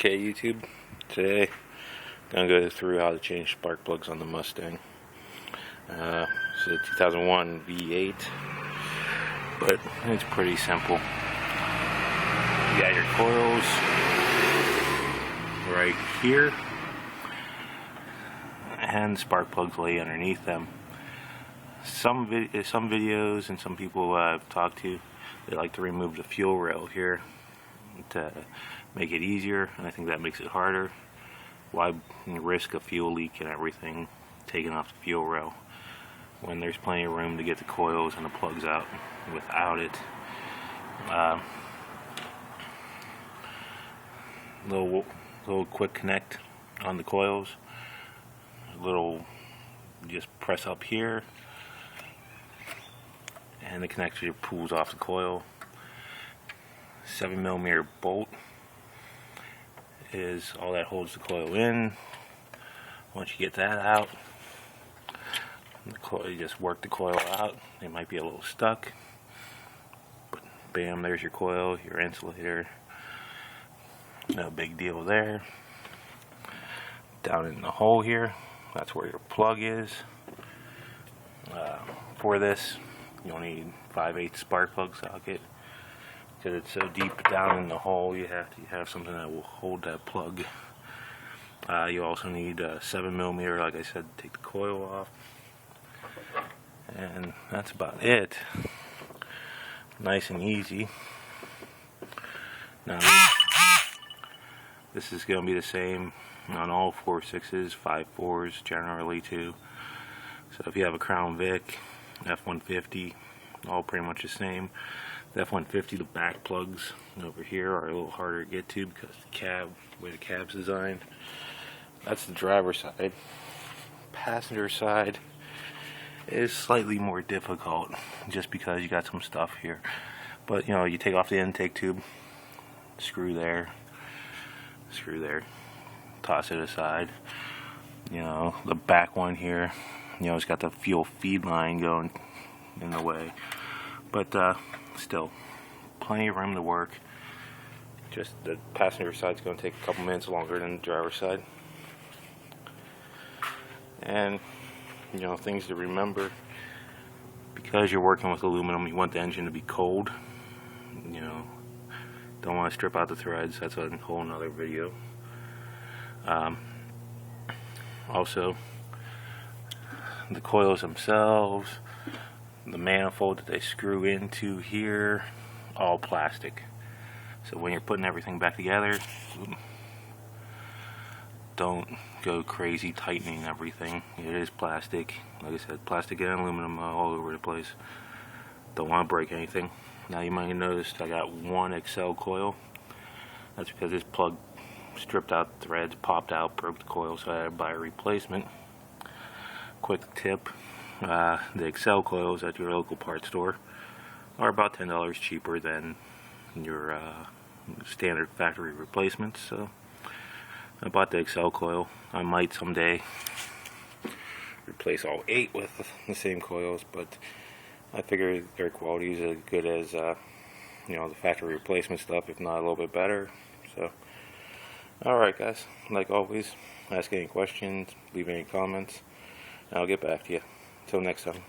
Okay, YouTube, today I'm going to go through how to change spark plugs on the Mustang. It's a 2001 V8, but it's pretty simple. You got your coils right here, and spark plugs lay underneath them. Some videos and some people I've talked to, they like to remove the fuel rail here to make it easier, and I think that makes it harder. Why risk a fuel leak and everything taking off the fuel rail when there's plenty of room to get the coils and the plugs out without it? Little quick connect on the coils. Just press up here, and the connector pulls off the coil. 7mm bolt is all that holds the coil in. Once you get that out, you just work the coil out. It might be a little stuck, but bam, there's your coil, your insulator. No big deal there. Down in the hole here, that's where your plug is. For this, you'll need 5/8 spark plug socket. Because it's so deep down in the hole, you have to have something that will hold that plug. You also need a 7mm, like I said, to take the coil off. And that's about it. Nice and easy. Now this is going to be the same on all 4.6s, 5.4s generally too. So if you have a Crown Vic, F-150, all pretty much the same. The F-150, the back plugs over here are a little harder to get to because the way the cab's designed. That's the driver's side. Passenger side is slightly more difficult just because you got some stuff here. But you know, you take off the intake tube, screw there, toss it aside. You know, the back one here, you know, it's got the fuel feed line going in the way. But still, plenty of room to work. Just the passenger side's going to take a couple minutes longer than the driver's side. And you know, things to remember: because you're working with aluminum, you want the engine to be cold. You know, don't want to strip out the threads. That's a whole nother video. Also, the coils themselves, the manifold that they screw into here, all plastic. So when you're putting everything back together, don't go crazy tightening everything. It is plastic. Like I said, plastic and aluminum all over the place. Don't want to break anything. Now you might have noticed I got one Excel coil. That's because this plug stripped out the threads, popped out, broke the coil, so I had to buy a replacement. Quick tip: the Excel coils at your local parts store are about $10 cheaper than your standard factory replacements. So I bought the Excel coil. I might someday replace all 8 with the same coils, but I figure their quality is as good as you know, the factory replacement stuff, if not a little bit better. So alright guys, like always, ask any questions, leave any comments, and I'll get back to you. Until next time.